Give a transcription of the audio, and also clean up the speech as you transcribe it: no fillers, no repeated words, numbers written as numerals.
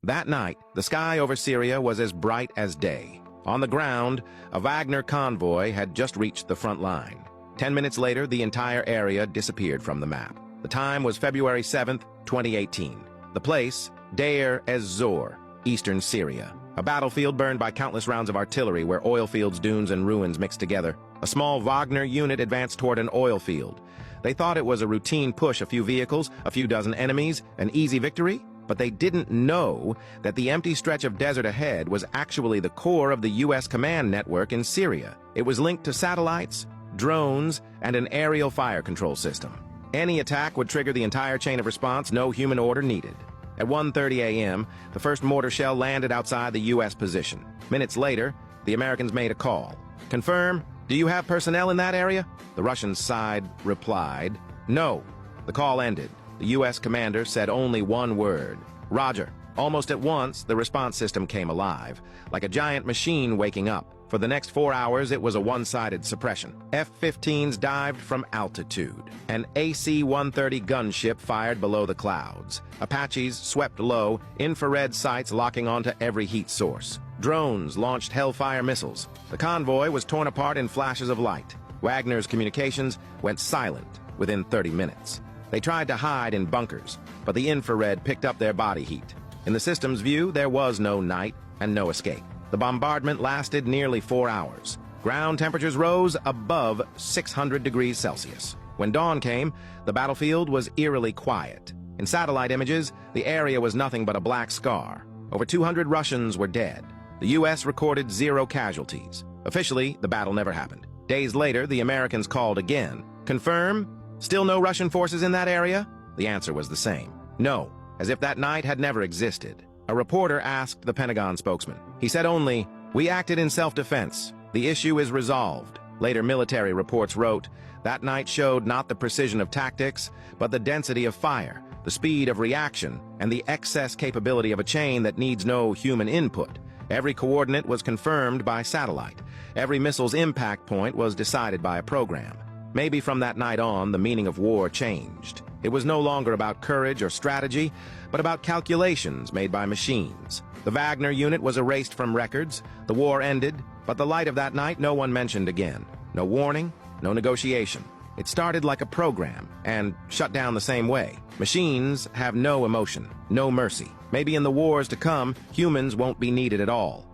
That night, the sky over Syria was as bright as day. On the ground, a Wagner convoy had just reached the front line. 10 minutes later, the entire area disappeared from the map. The time was February 7th, 2018. The place, Deir ez-Zor, eastern Syria. A battlefield burned by countless rounds of artillery where oil fields, dunes, and ruins mixed together. A small Wagner unit advanced toward an oil field. They thought it was a routine push, a few vehicles, a few dozen enemies, an easy victory. But they didn't know that the empty stretch of desert ahead was actually the core of the U.S. command network in Syria. It was linked to satellites, drones, and an aerial fire control system. Any attack would trigger the entire chain of response, no human order needed. At 1:30 a.m., the first mortar shell landed outside the U.S. position. Minutes later, the Americans made a call. "Confirm, do you have personnel in that area?" The Russian side replied, "No." The call ended. The U.S. commander said only one word, "Roger." Almost at once, the response system came alive, like a giant machine waking up. For the next 4 hours, it was a one-sided suppression. F-15s dived from altitude. An AC-130 gunship fired below the clouds. Apaches swept low, infrared sights locking onto every heat source. Drones launched Hellfire missiles. The convoy was torn apart in flashes of light. Wagner's communications went silent within 30 minutes. They tried to hide in bunkers, but the infrared picked up their body heat. In the system's view, there was no night and no escape. The bombardment lasted nearly 4 hours. Ground temperatures rose above 600 degrees Celsius. When dawn came, the battlefield was eerily quiet. In satellite images, the area was nothing but a black scar. Over 200 Russians were dead. The U.S. recorded 0 casualties. Officially, the battle never happened. Days later, the Americans called again. "Confirm? Still no Russian forces in that area?" The answer was the same. No, as if that night had never existed. A reporter asked the Pentagon spokesman. He said only, "We acted in self-defense. The issue is resolved." Later military reports wrote, "That night showed not the precision of tactics, but the density of fire, the speed of reaction, and the excess capability of a chain that needs no human input. Every coordinate was confirmed by satellite. Every missile's impact point was decided by a program." Maybe from that night on, the meaning of war changed. It was no longer about courage or strategy, but about calculations made by machines. The Wagner unit was erased from records, the war ended, but the light of that night no one mentioned again. No warning, no negotiation. It started like a program, and shut down the same way. Machines have no emotion, no mercy. Maybe in the wars to come, humans won't be needed at all.